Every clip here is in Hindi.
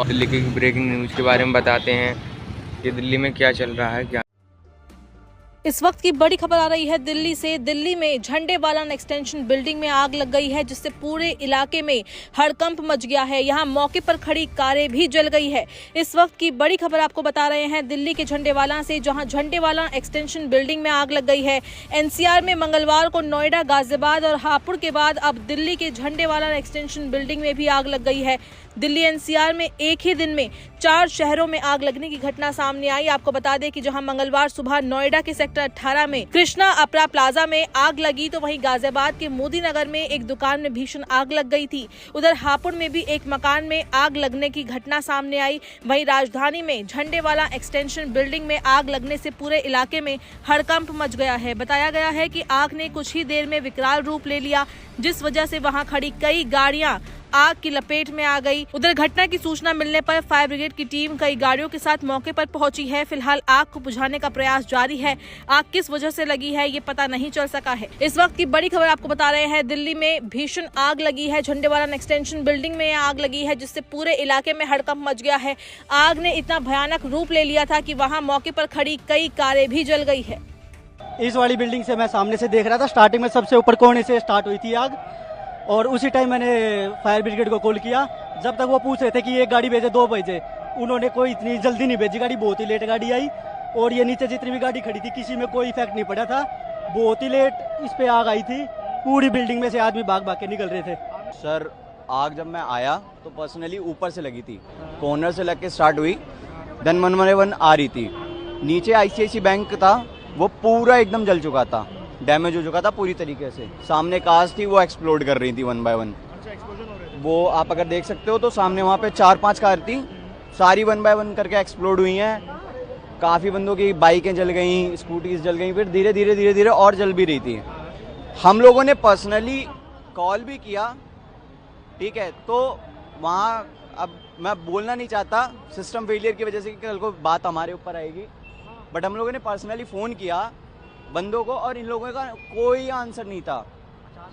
और दिल्ली की ब्रेकिंग न्यूज़ के बारे में बताते हैं कि दिल्ली में क्या चल रहा है। क्या इस वक्त की बड़ी खबर आ रही है दिल्ली से। दिल्ली में झंडेवाला एक्सटेंशन बिल्डिंग में आग लग गई है, जिससे पूरे इलाके में हड़कंप मच गया है। यहां मौके पर खड़ी कारें भी जल गई है। इस वक्त की बड़ी खबर आपको बता रहे हैं दिल्ली के झंडेवाला से, जहां झंडेवाला एक्सटेंशन बिल्डिंग में आग लग गई है। एनसीआर में मंगलवार को नोएडा, गाजियाबाद और हापुड़ के बाद अब दिल्ली के झंडेवाला एक्सटेंशन बिल्डिंग में भी आग लग गई है। दिल्ली एनसीआर में एक ही दिन में 4 शहरों में आग लगने की घटना सामने आई। आपको बता दें कि जहां मंगलवार सुबह नोएडा के सेक्टर 18 में कृष्णा अपरा प्लाजा में आग लगी, तो वहीं गाजियाबाद के मोदी नगर में एक दुकान में भीषण आग लग गई थी। उधर हापुड़ में भी एक मकान में आग लगने की घटना सामने आई। वहीं राजधानी में झंडेवाला एक्सटेंशन बिल्डिंग में आग लगने से पूरे इलाके में हड़कंप मच गया है। बताया गया है कि आग ने कुछ ही देर में विकराल रूप ले लिया, जिस वजह से वहां खड़ी कई गाड़ियां आग की लपेट में आ गई। उधर घटना की सूचना मिलने पर फायर ब्रिगेड की टीम कई गाड़ियों के साथ मौके पर पहुंची है। फिलहाल आग को बुझाने का प्रयास जारी है। आग किस वजह से लगी है ये पता नहीं चल सका है। इस वक्त की बड़ी खबर आपको बता रहे हैं दिल्ली में भीषण आग लगी है। झंडेवाला एक्सटेंशन बिल्डिंग में आग लगी है, जिससे पूरे इलाके में हड़कंप मच गया है। आग ने इतना भयानक रूप ले लिया था कि वहाँ मौके पर खड़ी कई कारें भी जल गई है। इस वाली बिल्डिंग से मैं सामने से देख रहा था। स्टार्टिंग में सबसे ऊपर कोने से स्टार्ट हुई थी आग, और उसी टाइम मैंने फायर ब्रिगेड को कॉल किया। जब तक वो पूछ रहे थे कि एक गाड़ी भेजे 2 बजे, उन्होंने कोई इतनी जल्दी नहीं भेजी गाड़ी, बहुत ही लेट गाड़ी आई। और ये नीचे जितनी भी गाड़ी खड़ी थी किसी में कोई इफेक्ट नहीं पड़ा था। बहुत ही लेट इस पे आग आई थी। पूरी बिल्डिंग में से आदमी भाग भाग के निकल रहे थे। सर आग जब मैं आया तो पर्सनली ऊपर से लगी थी, कॉर्नर से लग के स्टार्ट हुई, देन 111 आ रही थी। नीचे ICICI बैंक था, वो पूरा एकदम जल चुका था, डैमेज हो चुका था पूरी तरीके से। सामने कार्स थी वो एक्सप्लोड कर रही थी 1 बाय 1। वो आप अगर देख सकते हो तो सामने वहाँ पे 4-5 कार थी, सारी 1 बाय 1 करके एक्सप्लोड हुई हैं। काफ़ी बंदों की बाइकें जल गई, स्कूटीज जल गई, फिर धीरे धीरे और जल भी रही थी। हम लोगों ने पर्सनली कॉल भी किया, ठीक है। तो वहाँ अब मैं बोलना नहीं चाहता सिस्टम फेलियर की वजह से कि कल को बात हमारे ऊपर आएगी, बट हम लोगों ने पर्सनली फ़ोन किया बंदों को, और इन लोगों का कोई आंसर नहीं था।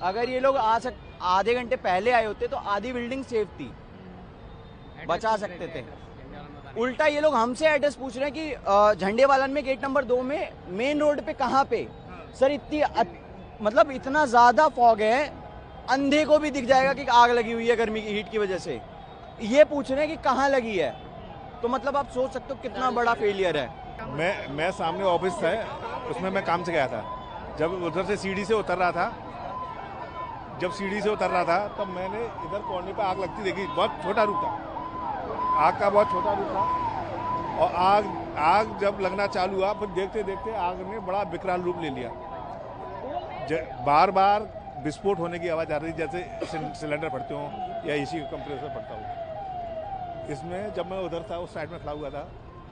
अगर ये लोग आधे घंटे पहले आए होते तो आधी बिल्डिंग सेफ थी, बचा सकते थे। उल्टा ये लोग हमसे एड्रेस पूछ रहे हैं कि झंडेवालन में गेट नंबर 2 में मेन रोड पे कहाँ पे। सर इतनी मतलब इतना ज़्यादा फॉग है, अंधे को भी दिख जाएगा कि आग लगी हुई है गर्मी की हीट की वजह से। ये पूछ रहे हैं कि कहाँ लगी है, तो मतलब आप सोच सकते हो कितना बड़ा फेलियर है। मैं सामने ऑफिस था, उसमें मैं काम से गया था। जब उधर से सीढ़ी से उतर रहा था, तब मैंने इधर कोने पे आग लगती देखी। बहुत छोटा रूप था, आग का बहुत छोटा रूप था। और आग जब लगना चालू हुआ, फिर देखते देखते आग ने बड़ा विकराल रूप ले लिया। बार बार विस्फोट होने की आवाज़ आ रही, जैसे सिलेंडर फटते हों या AC कंप्रेसर फटता हो। इसमें जब मैं उधर था, उस साइड में खड़ा हुआ था,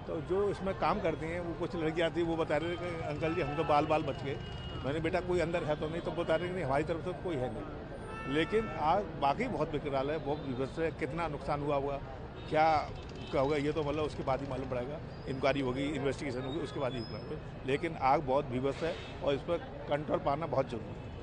तो जो इसमें काम करती हैं वो कुछ लड़कियाँ थी, वो बता रहे थे कि अंकल जी हम तो बाल बच गए। मैंने बेटा कोई अंदर है तो नहीं, तो बता रहे नहीं हमारी तरफ से कोई है नहीं। लेकिन आग बाकी बहुत विकराल है, बहुत विभत्स है। कितना नुकसान हुआ क्या होगा ये तो मतलब उसके बाद ही मालूम पड़ेगा। इंक्वायरी होगी, इन्वेस्टिगेशन होगी, उसके बाद ही। लेकिन आग बहुत विभत्स है और इस पर कंट्रोल पाना बहुत जरूरी है।